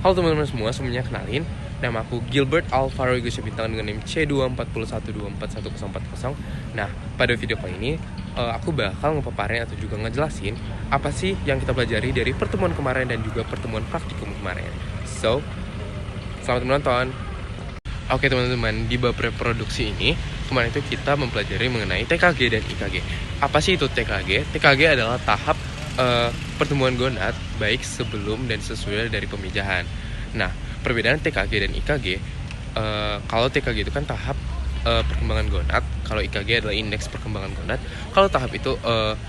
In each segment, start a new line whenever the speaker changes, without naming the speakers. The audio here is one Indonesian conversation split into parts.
Halo teman-teman semua, sebelumnya kenalin, nama aku Gilbert Alvaro Igusya Bintang dengan NIM C241241040. Nah, pada video kali ini aku bakal ngepaparin atau juga ngejelasin apa sih yang kita pelajari dari pertemuan kemarin dan juga pertemuan praktikum kemarin. So, selamat menonton. Oke teman-teman, di bab reproduksi ini kemarin itu kita mempelajari mengenai TKG dan IKG. Apa sih itu TKG? TKG adalah tahap pertemuan gonad baik sebelum dan sesudah dari pemijahan. Nah, perbedaan TKG dan IKG, kalau TKG itu kan tahap perkembangan gonad, kalau IKG adalah indeks perkembangan gonad. Kalau tahap itu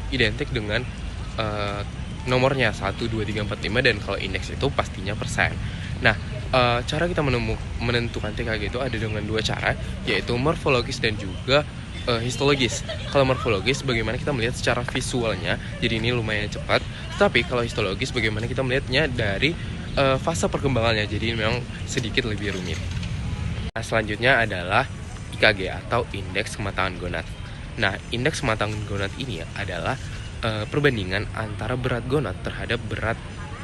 identik dengan nomornya 1, 2, 3, 4, 5, dan kalau indeks itu pastinya persen. Nah, cara kita menentukan TKG itu ada dengan dua cara, yaitu morfologis dan juga histologis. Kalau morfologis, bagaimana kita melihat secara visualnya, jadi ini lumayan cepat. Tetapi kalau histologis, bagaimana kita melihatnya dari fase perkembangannya, jadi memang sedikit lebih rumit. Nah, selanjutnya adalah IKG atau indeks kematangan gonad. Nah, indeks kematangan gonad ini adalah perbandingan antara berat gonad terhadap berat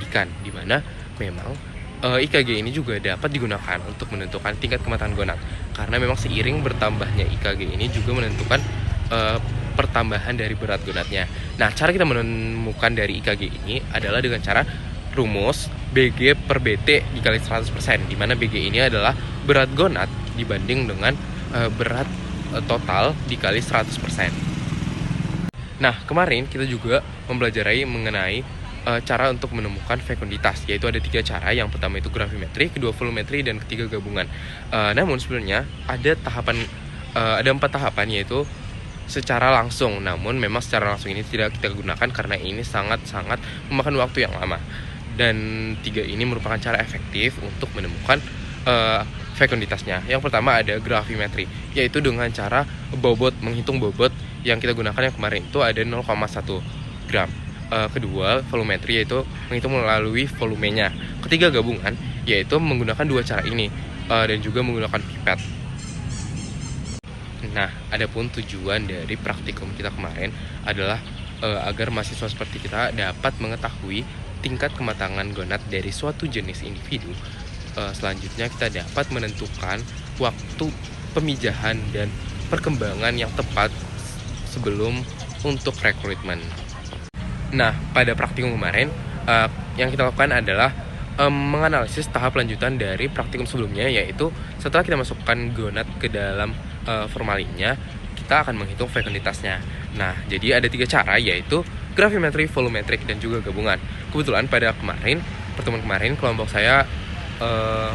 ikan, di mana memang IKG ini juga dapat digunakan untuk menentukan tingkat kematangan gonad, karena memang seiring bertambahnya IKG ini juga menentukan pertambahan dari berat gonadnya. Nah, cara kita menemukan dari IKG ini adalah dengan cara rumus BG per BT dikali 100%, di mana BG ini adalah berat gonad dibanding dengan berat total dikali 100%. Nah, kemarin kita juga mempelajari mengenai cara untuk menemukan fekunditas, yaitu ada 3 cara. Yang pertama itu gravimetri, kedua volumetri, dan ketiga gabungan. Namun sebenarnya ada 4 tahapan, yaitu secara langsung. Namun memang secara langsung ini tidak kita gunakan karena ini sangat-sangat memakan waktu yang lama. Dan 3 ini merupakan cara efektif untuk menemukan fekunditasnya. Yang pertama ada gravimetri, yaitu dengan cara bobot, menghitung bobot. Yang kita gunakan yang kemarin itu ada 0,1 gram. Kedua, volumetri, yaitu menghitung melalui volumenya. Ketiga, gabungan, yaitu menggunakan 2 cara ini dan juga menggunakan pipet. Nah, adapun tujuan dari praktikum kita kemarin adalah agar mahasiswa seperti kita dapat mengetahui tingkat kematangan gonad dari suatu jenis individu. Selanjutnya kita dapat menentukan waktu pemijahan dan perkembangan yang tepat sebelum untuk rekrutmen. Nah, pada praktikum kemarin yang kita lakukan adalah menganalisis tahap lanjutan dari praktikum sebelumnya, yaitu setelah kita masukkan gonad ke dalam formalinnya, kita akan menghitung fekunditasnya. Nah, jadi ada 3 cara, yaitu gravimetri, volumetrik, dan juga gabungan. Kebetulan pada pertemuan kemarin kelompok saya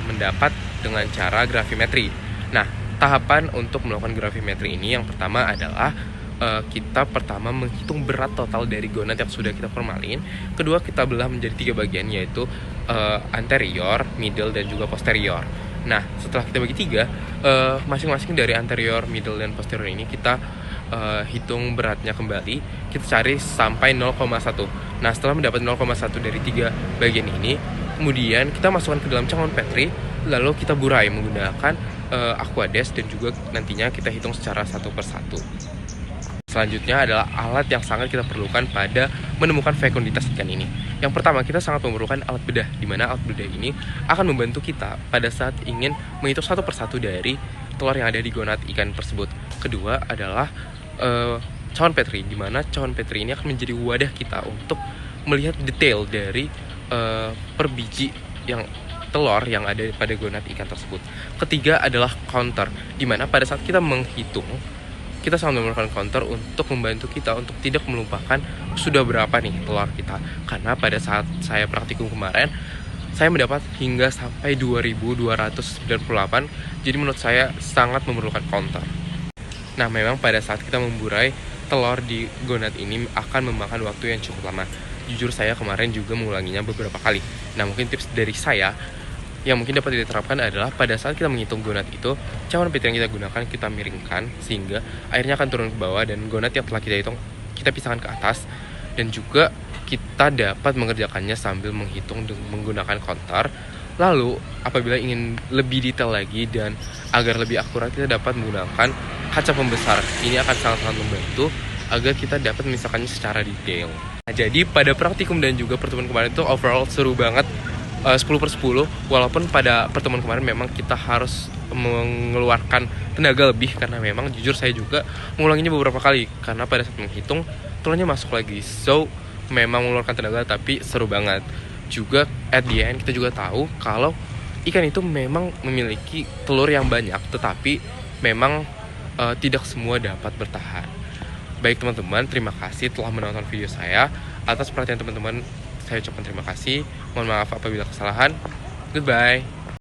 mendapat dengan cara gravimetri. Nah, tahapan untuk melakukan gravimetri ini yang pertama adalah kita pertama menghitung berat total dari gonad yang sudah kita formalin. Kedua, kita belah menjadi 3 bagian, yaitu anterior, middle, dan juga posterior. Nah, setelah kita bagi 3, masing-masing dari anterior, middle, dan posterior ini kita hitung beratnya kembali. Kita cari sampai 0,1. Nah, setelah mendapat 0,1 dari 3 bagian ini, kemudian kita masukkan ke dalam cangon Petri, lalu kita burai menggunakan Aquades, dan juga nantinya kita hitung secara satu persatu. Selanjutnya adalah alat yang sangat kita perlukan pada menemukan fekunditas ikan ini. Yang pertama, kita sangat memerlukan alat bedah, di mana alat bedah ini akan membantu kita pada saat ingin menghitung satu persatu dari telur yang ada di gonad ikan tersebut. Kedua adalah cawan Petri, di mana cawan Petri ini akan menjadi wadah kita untuk melihat detail dari per biji yang telur yang ada pada gonad ikan tersebut. Ketiga adalah counter, di mana pada saat kita menghitung, kita sangat memerlukan counter untuk membantu kita untuk tidak melupakan sudah berapa nih telur kita. Karena pada saat saya praktikum kemarin, saya mendapat hingga sampai 2298. Jadi menurut saya sangat memerlukan counter. Nah, memang pada saat kita memburai telur di gonad ini akan memakan waktu yang cukup lama. Jujur saya kemarin juga mengulanginya beberapa kali. Nah, mungkin tips dari saya yang mungkin dapat diterapkan adalah pada saat kita menghitung gonad itu, cawan Petri yang kita gunakan kita miringkan sehingga airnya akan turun ke bawah, dan gonad yang telah kita hitung kita pisahkan ke atas, dan juga kita dapat mengerjakannya sambil menghitung menggunakan counter. Lalu apabila ingin lebih detail lagi dan agar lebih akurat, kita dapat menggunakan kaca pembesar. Ini akan sangat-sangat membantu agar kita dapat memisahkannya secara detail. Nah, jadi pada praktikum dan juga pertemuan kemarin itu overall seru banget. 10/10, walaupun pada pertemuan kemarin memang kita harus mengeluarkan tenaga lebih, karena memang jujur saya juga mengulanginya beberapa kali, karena pada saat menghitung telurnya masuk lagi. So memang mengeluarkan tenaga, tapi seru banget juga. At the end kita juga tahu kalau ikan itu memang memiliki telur yang banyak, tetapi memang tidak semua dapat bertahan. Baik teman-teman, terima kasih telah menonton video saya. Atas perhatian teman-teman, saya ucapkan terima kasih. Mohon maaf apabila kesalahan. Goodbye.